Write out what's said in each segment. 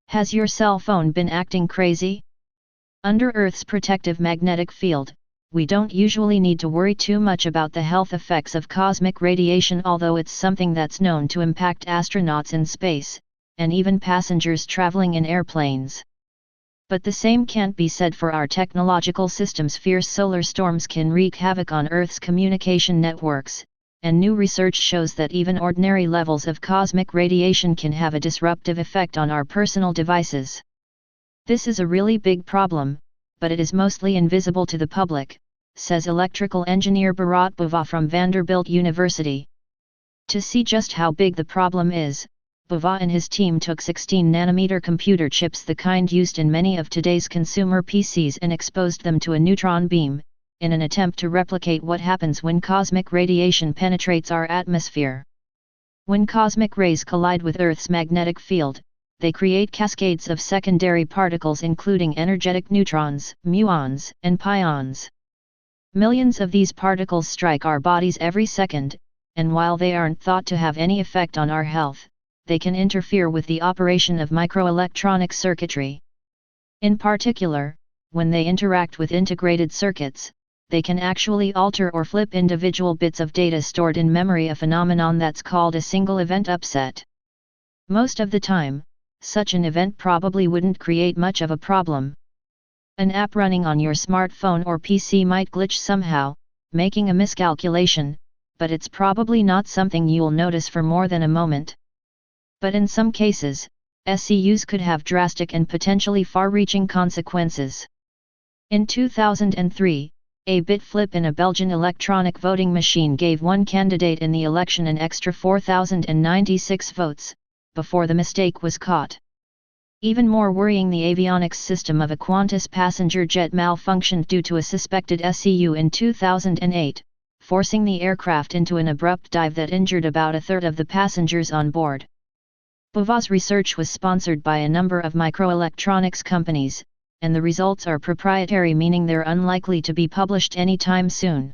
Has your cell phone been acting crazy? Under Earth's protective magnetic field, we don't usually need to worry too much about the health effects of cosmic radiation, although it's something that's known to impact astronauts in space, and even passengers traveling in airplanes. But the same can't be said for our technological systems. Fierce solar storms can wreak havoc on Earth's communication networks, and new research shows that even ordinary levels of cosmic radiation can have a disruptive effect on our personal devices. This is a really big problem, but it is mostly invisible to the public, says electrical engineer Bharat Bhuva from Vanderbilt University. To see just how big the problem is, Bhuva and his team took 16-nanometer computer chips, the kind used in many of today's consumer PCs, and exposed them to a neutron beam, in an attempt to replicate what happens when cosmic radiation penetrates our atmosphere. When cosmic rays collide with Earth's magnetic field, they create cascades of secondary particles, including energetic neutrons, muons, and pions. Millions of these particles strike our bodies every second, and while they aren't thought to have any effect on our health, they can interfere with the operation of microelectronic circuitry. In particular, when they interact with integrated circuits, they can actually alter or flip individual bits of data stored in memory, a phenomenon that's called a single event upset. Most of the time, such an event probably wouldn't create much of a problem. An app running on your smartphone or PC might glitch somehow, making a miscalculation, but it's probably not something you'll notice for more than a moment. But in some cases, SCUs could have drastic and potentially far-reaching consequences. In 2003, a bit flip in a Belgian electronic voting machine gave one candidate in the election an extra 4,096 votes, before the mistake was caught. Even more worrying, the avionics system of a Qantas passenger jet malfunctioned due to a suspected SCU in 2008, forcing the aircraft into an abrupt dive that injured about a third of the passengers on board. Bhuva's research was sponsored by a number of microelectronics companies, and the results are proprietary, meaning they're unlikely to be published anytime soon.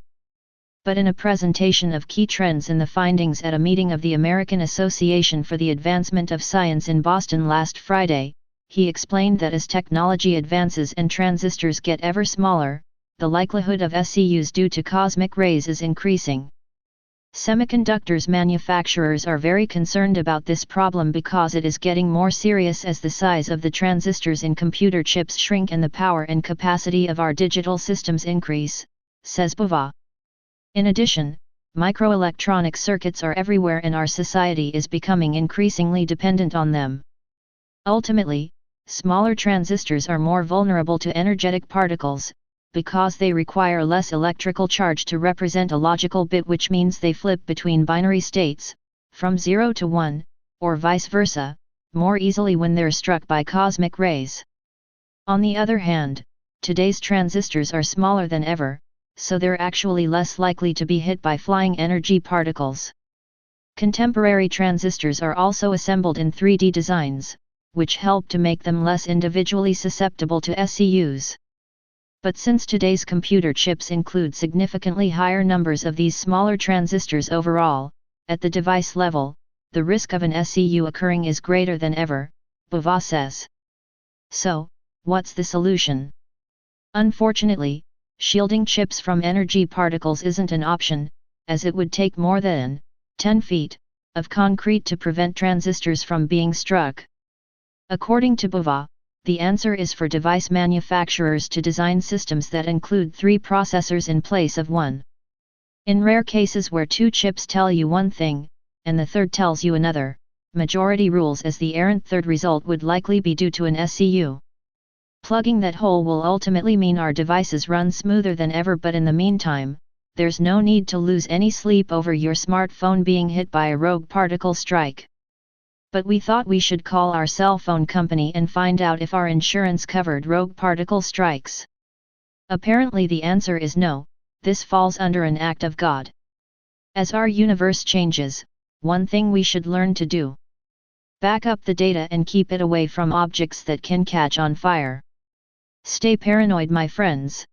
But in a presentation of key trends in the findings at a meeting of the American Association for the Advancement of Science in Boston last Friday, he explained that as technology advances and transistors get ever smaller, the likelihood of SCUs due to cosmic rays is increasing. Semiconductors manufacturers are very concerned about this problem because it is getting more serious as the size of the transistors in computer chips shrink and the power and capacity of our digital systems increase, says Bhuva. In addition, microelectronic circuits are everywhere and our society is becoming increasingly dependent on them. Ultimately, smaller transistors are more vulnerable to energetic particles, because they require less electrical charge to represent a logical bit, which means they flip between binary states, from 0 to 1, or vice versa, more easily when they're struck by cosmic rays. On the other hand, today's transistors are smaller than ever, so they're actually less likely to be hit by flying energy particles. Contemporary transistors are also assembled in 3D designs, which help to make them less individually susceptible to SCUs. But since today's computer chips include significantly higher numbers of these smaller transistors overall, at the device level, the risk of an SCU occurring is greater than ever, Bhuva says. So, what's the solution? Unfortunately, shielding chips from energy particles isn't an option, as it would take more than 10 feet of concrete to prevent transistors from being struck. According to Bhuva, the answer is for device manufacturers to design systems that include 3 processors in place of 1. In rare cases where 2 chips tell you one thing, and the third tells you another, majority rules as the errant third result would likely be due to an SCU. Plugging that hole will ultimately mean our devices run smoother than ever, but in the meantime, there's no need to lose any sleep over your smartphone being hit by a rogue particle strike. But we thought we should call our cell phone company and find out if our insurance covered rogue particle strikes. Apparently the answer is no, this falls under an act of God. As our universe changes, one thing we should learn to do: back up the data and keep it away from objects that can catch on fire. Stay paranoid, my friends.